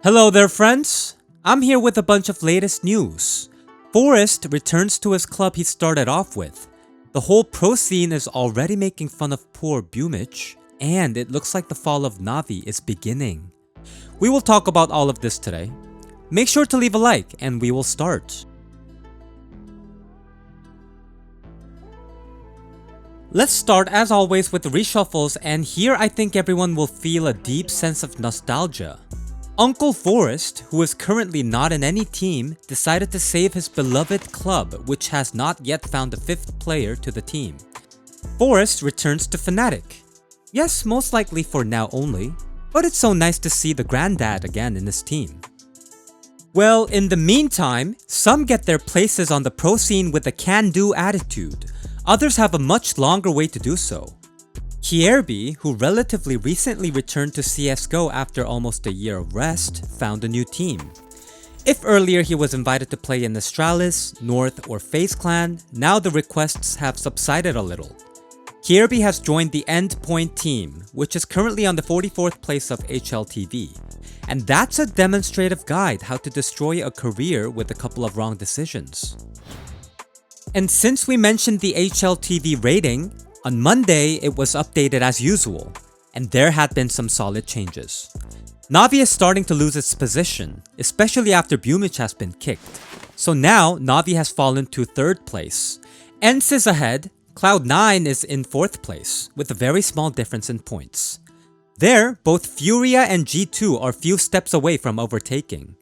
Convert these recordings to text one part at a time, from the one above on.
Hello there friends, I'm here with a bunch of latest news. Forest returns to his club he started off with. The whole pro scene is already making fun of poor Boombl4, and it looks like the fall of Navi is beginning. We will talk about all of this today. Make sure to leave a like and we will start. Let's start as always with the reshuffles, and here I think everyone will feel a deep sense of nostalgia. Uncle Forest, who is currently not in any team, decided to save his beloved club, which has not yet found a fifth player to the team. Forest returns to Fnatic. Yes, most likely for now only, but it's so nice to see the granddad again in his team. Well, in the meantime, some get their places on the pro scene with a can-do attitude. Others have a much longer way to do so. Kjaerbye, who relatively recently returned to CSGO after almost a year of rest, found a new team. If earlier he was invited to play in Astralis, North, or FaZe Clan, now the requests have subsided a little. Kjaerbye has joined the Endpoint team, which is currently on the 44th place of HLTV. And that's a demonstrative guide how to destroy a career with a couple of wrong decisions. And since we mentioned the HLTV rating, on Monday it was updated as usual, and there had been some solid changes. Navi is starting to lose its position, especially after Boombl4 has been kicked. So now Navi has fallen to 3rd place. ENCE is ahead, Cloud9 is in 4th place, with a very small difference in points. There, both Furia and G2 are few steps away from overtaking.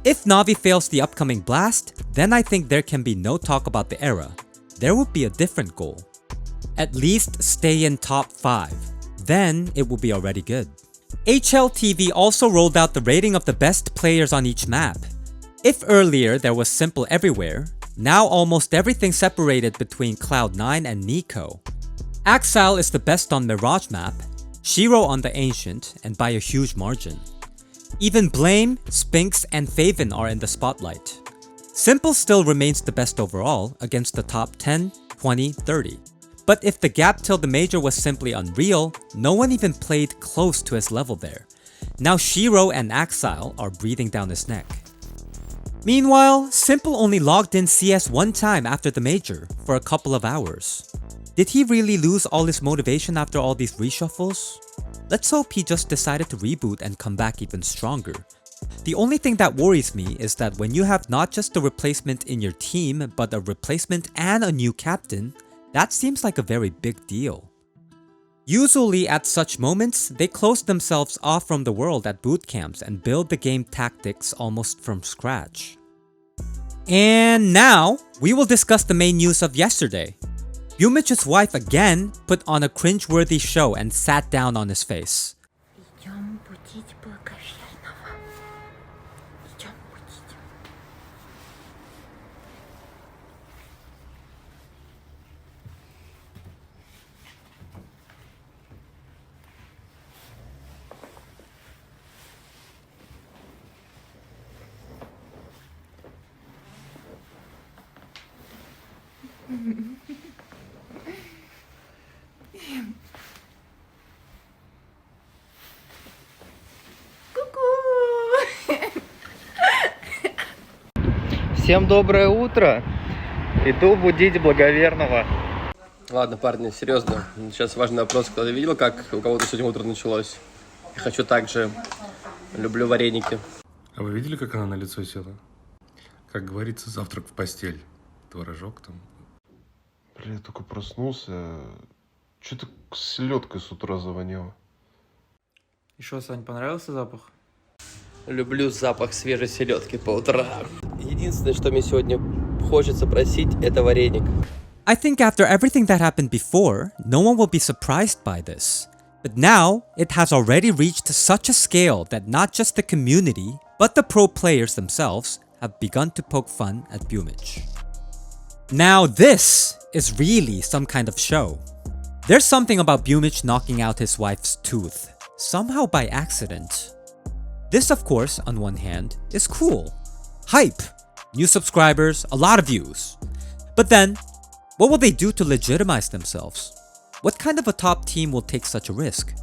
If Navi fails the upcoming blast, then I think there can be no talk about the era. There would be a different goal. At least stay in top 5. Then it will be already good. HLTV also rolled out the rating of the best players on each map. If earlier there was simple everywhere, now almost everything separated between Cloud9 and Nico. Axile is the best on Mirage map, Shiro on the Ancient, and by a huge margin. Even Blame, Spinx, and Faven are in the spotlight. Simple still remains the best overall against the top 10, 20, 30. But if the gap till the major was simply unreal, no one even played close to his level there. Now Shiro and Axile are breathing down his neck. Meanwhile, Simple only logged in CS one time after the major, for a couple of hours. Did he really lose all his motivation after all these reshuffles? Let's hope he just decided to reboot and come back even stronger. The only thing that worries me is that when you have not just a replacement in your team, but a replacement and a new captain, that seems like a very big deal. Usually at such moments, they close themselves off from the world at boot camps and build the game tactics almost from scratch. And now, we will discuss the main news of yesterday. Boombl4's wife again put on a cringe-worthy show and sat down on his face. Всем доброе утро! Иду будить благоверного. Ладно, парни, серьезно. Сейчас важный вопрос. Кто-то видел, как у кого-то сегодня утро началось? Я хочу также. Люблю вареники. А вы видели, как она на лицо села? Как говорится, завтрак в постель. Творожок там. Бля, я только проснулся. Что-то селедкой с утра завоняло. И что, Сань, понравился запах? Люблю запах свежей селедки по утрам. Единственное, что мне сегодня хочется просить, это вареник. I think after everything that happened before, no one will be surprised by this. But now, it has already reached such a scale that not just the community, but the pro players themselves have begun to poke fun at Boombl4. Now this is really some kind of show. There's something about Boombl4 knocking out his wife's tooth, somehow by accident. This of course, on one hand, is cool. Hype! New subscribers, a lot of views. But then, what will they do to legitimize themselves? What kind of a top team will take such a risk?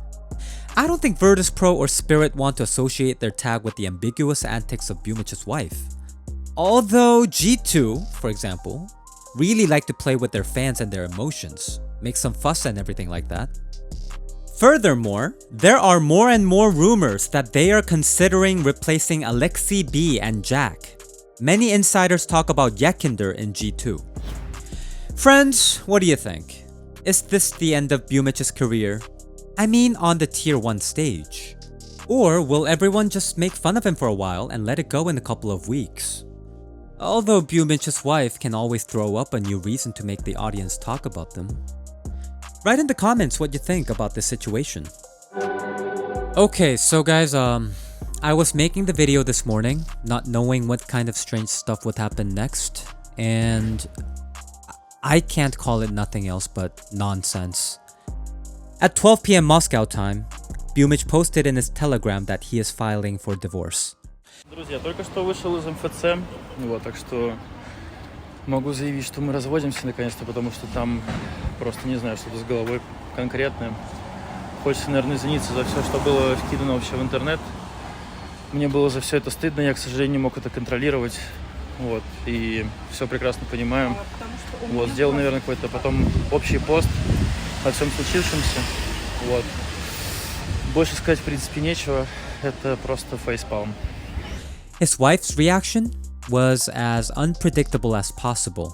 I don't think WILDEST or Spirit want to associate their tag with the ambiguous antics of Boombl4's wife. Although G2, for example, really like to play with their fans and their emotions, make some fuss and everything like that. Furthermore, there are more and more rumors that they are considering replacing Alexi B and Jack. Many insiders talk about Yekinder in G2. Friends, what do you think? Is this the end of Boombl4's career? I mean on the tier 1 stage. Or will everyone just make fun of him for a while and let it go in a couple of weeks? Although Boombl4's wife can always throw up a new reason to make the audience talk about them. Write in the comments what you think about this situation. Okay, so guys, I was making the video this morning, not knowing what kind of strange stuff would happen next, and I can't call it nothing else but nonsense. At 12 PM Moscow time, Boombl4 posted in his Telegram that he is filing for divorce. Друзья, только что вышел из МФЦ, вот, так что могу заявить, что мы разводимся наконец-то, потому что там просто не знаю, что-то с головой конкретное. Хочется, наверное, извиниться за все, что было вкидано вообще в интернет. Мне было за все это стыдно, я, к сожалению, не мог это контролировать, вот, и все прекрасно понимаю. Вот, сделал, наверное, какой-то потом общий пост о всем случившемся, вот. Больше сказать, в принципе, нечего, это просто фейспалм. His wife's reaction was as unpredictable as possible.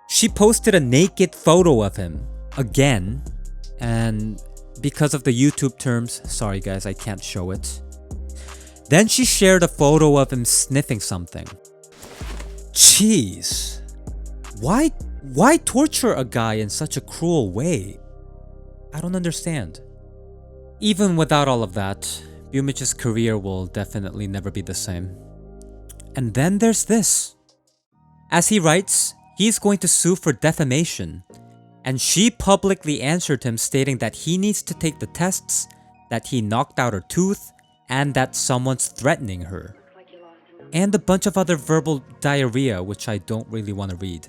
She posted a naked photo of him, again, and because of the YouTube terms, sorry guys, I can't show it. Then she shared a photo of him sniffing something. Jeez. Why torture a guy in such a cruel way? I don't understand. Even without all of that, Boombl4's career will definitely never be the same. And then there's this. As he writes, he's going to sue for defamation, and she publicly answered him stating that he needs to take the tests, that he knocked out her tooth, and that someone's threatening her. And a bunch of other verbal diarrhea which I don't really want to read.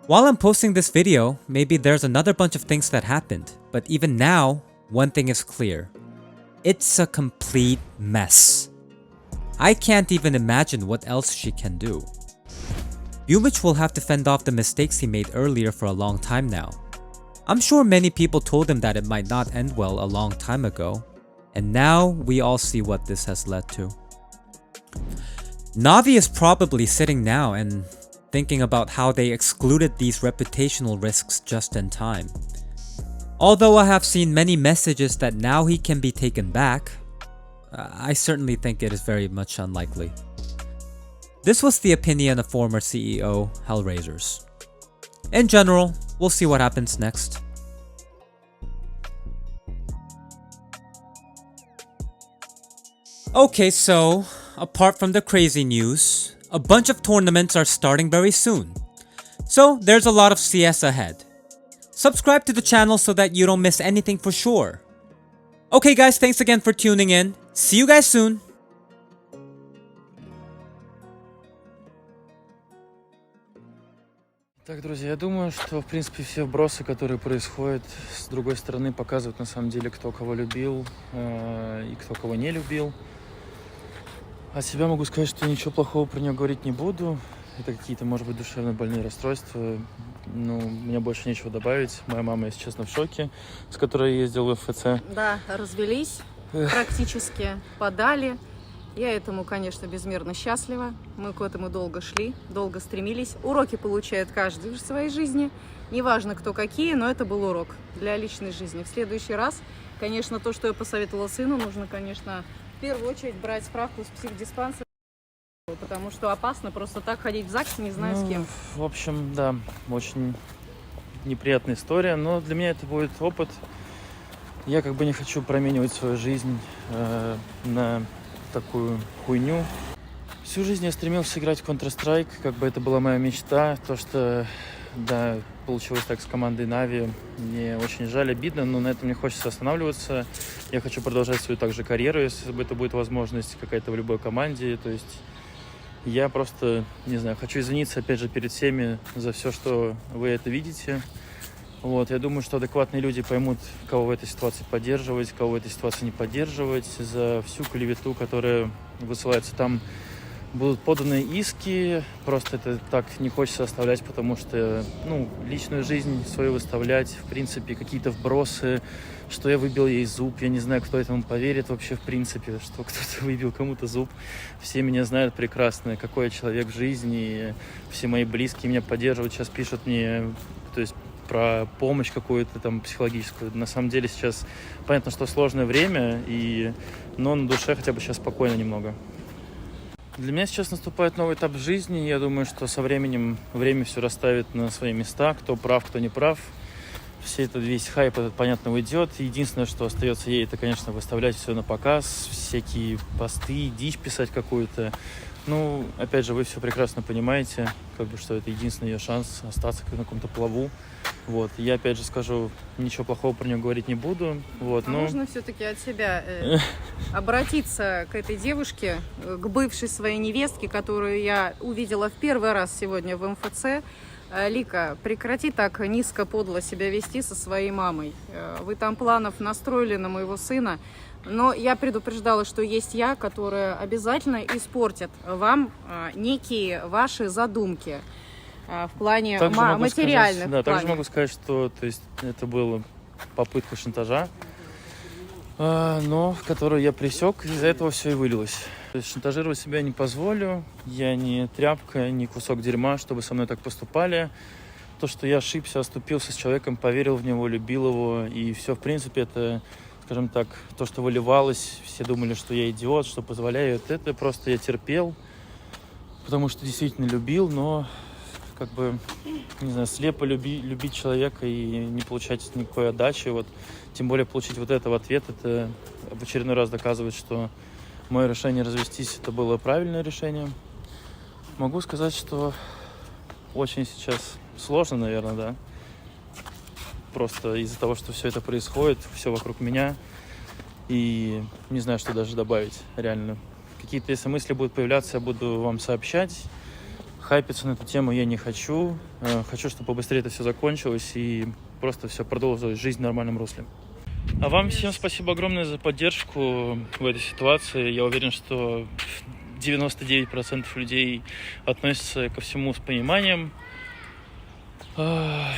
While I'm posting this video, maybe there's another bunch of things that happened, but even now, one thing is clear. It's a complete mess. I can't even imagine what else she can do. Boombl4 will have to fend off the mistakes he made earlier for a long time now. I'm sure many people told him that it might not end well a long time ago, and now we all see what this has led to. Navi is probably sitting now and thinking about how they excluded these reputational risks just in time. Although I have seen many messages that now he can be taken back, I certainly think it is very much unlikely. This was the opinion of former CEO Hellraisers. In general, we'll see what happens next. Okay, so apart from the crazy news, a bunch of tournaments are starting very soon. So there's a lot of CS ahead. Subscribe to the channel so that you don't miss anything for sure. Okay guys, thanks again for tuning in. See you guys soon. Так, друзья, я думаю, что, в принципе, все вбросы, которые происходят, с другой стороны, показывают, на самом деле, кто кого любил и кто кого не любил. От себя могу сказать, что ничего плохого про нее говорить не буду. Это какие-то, может быть, душевно больные расстройства. Ну, мне больше нечего добавить. Моя мама, если честно, в шоке, с которой я ездил в ФЦ. Да, развелись, практически подали. Я этому, конечно, безмерно счастлива. Мы к этому долго шли, долго стремились. Уроки получает каждый в своей жизни. Неважно, кто какие, но это был урок для личной жизни. В следующий раз, конечно, то, что я посоветовала сыну, нужно, конечно, в первую очередь брать справку с психдиспансера. Потому что опасно просто так ходить в ЗАГС, не знаю с кем. В общем, да, очень неприятная история, но для меня это будет опыт. Я как бы не хочу променивать свою жизнь на такую хуйню. Всю жизнь я стремился играть в Counter-Strike, как бы это была моя мечта. То, что, да, получилось так с командой Navi, мне очень жаль, обидно, но на этом не хочется останавливаться. Я хочу продолжать свою также карьеру, если это будет возможность какая-то в любой команде. То есть я просто, не знаю, хочу извиниться опять же перед всеми за все, что вы это видите. Вот, я думаю, что адекватные люди поймут, кого в этой ситуации поддерживать, кого в этой ситуации не поддерживать. За всю клевету, которая высылается там, будут поданы иски. Просто это так не хочется оставлять, потому что, ну, личную жизнь свою выставлять, в принципе, какие-то вбросы, что я выбил ей зуб. Я не знаю, кто этому поверит вообще, в принципе, что кто-то выбил кому-то зуб. Все меня знают прекрасно, какой я человек в жизни. Все мои близкие меня поддерживают, сейчас пишут мне, то есть, про помощь какую-то там психологическую. На самом деле сейчас понятно, что сложное время, но на душе хотя бы сейчас спокойно немного. Для меня сейчас наступает новый этап жизни. Я думаю, что со временем время все расставит на свои места. Кто прав, кто не прав. Весь хайп этот, понятно, уйдет. Единственное, что остается ей, это, конечно, выставлять все на показ. Всякие посты, дичь писать какую-то. Ну, опять же, вы все прекрасно понимаете, как бы, что это единственный ее шанс остаться на каком-то плаву. Вот. Я, опять же, скажу, ничего плохого про нее говорить не буду. Вот, но... Можно все-таки от себя обратиться к этой девушке, к бывшей своей невестке, которую я увидела в первый раз сегодня в МФЦ. Лика, прекрати так низко подло себя вести со своей мамой. Вы там планов настроили на моего сына. Но я предупреждала, что есть я, которая обязательно испортит вам некие ваши задумки в плане материальных. Да, также могу сказать, что то есть, это была попытка шантажа, но которую я пресек, из-за этого все и вылилось. То есть шантажировать себя я не позволю, я не тряпка, не кусок дерьма, чтобы со мной так поступали. То, что я ошибся, оступился с человеком, поверил в него, любил его, и все, в принципе, это... Скажем так, то, что выливалось, все думали, что я идиот, что позволяю. Это просто я терпел, потому что действительно любил, но как бы, не знаю, слепо любить человека и не получать никакой отдачи. Вот, тем более получить вот это в ответ, это в очередной раз доказывает, что мое решение развестись, это было правильное решение. Могу сказать, что очень сейчас сложно, наверное, да. Просто из-за того, что все это происходит, все вокруг меня, и не знаю, что даже добавить, реально. Какие-то, если мысли будут появляться, я буду вам сообщать. Хайпиться на эту тему я не хочу. Хочу, чтобы побыстрее это все закончилось, и просто все продолжилось, жизнь в нормальном русле. А вам всем спасибо огромное за поддержку в этой ситуации. Я уверен, что 99% людей относятся ко всему с пониманием.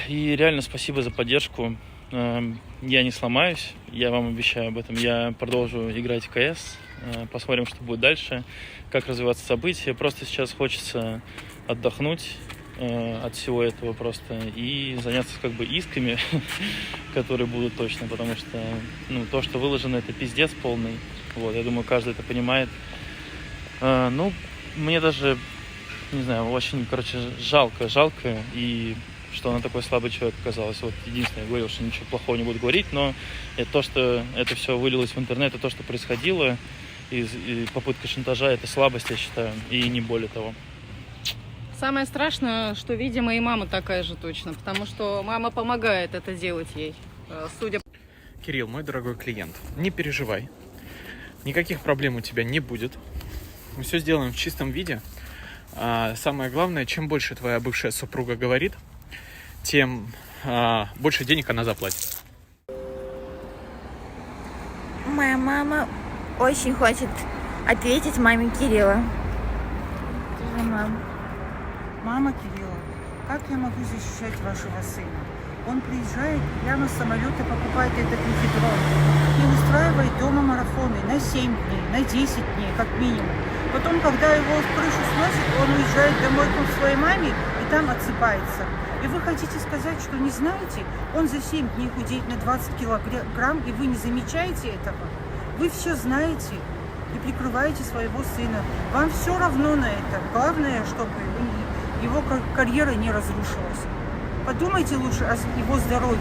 И реально спасибо за поддержку. Я не сломаюсь, я вам обещаю об этом. Я продолжу играть в КС. Посмотрим, что будет дальше, как развиваться события. Просто сейчас хочется отдохнуть от всего этого просто и заняться как бы исками, которые будут точно, потому что то, что выложено, это пиздец полный. Вот, я думаю, каждый это понимает. Мне даже, не знаю, очень, жалко, и что она такой слабый человек оказалась. Вот единственное, я говорил, что ничего плохого не буду говорить, но то, что это все вылилось в интернет, это то, что происходило, и попытка шантажа, это слабость, я считаю, и не более того. Самое страшное, что, видимо, и мама такая же точно, потому что мама помогает это делать ей, судя по... Кирилл, мой дорогой клиент, не переживай, никаких проблем у тебя не будет, мы все сделаем в чистом виде. Самое главное, чем больше твоя бывшая супруга говорит, тем больше денег она заплатит. Моя мама очень хочет ответить маме Кирилла. Мама Кирилла, как я могу защищать вашего сына? Он приезжает прямо с самолета, покупает этот мефедрон и устраивает дома марафоны на 7 дней, на 10 дней, как минимум. Потом, когда его в крышу сносит, он уезжает домой к своей маме и там отсыпается. И вы хотите сказать, что не знаете, он за 7 дней худеет на 20 килограмм, и вы не замечаете этого? Вы все знаете и прикрываете своего сына. Вам все равно на это. Главное, чтобы его карьера не разрушилась. Подумайте лучше о его здоровье.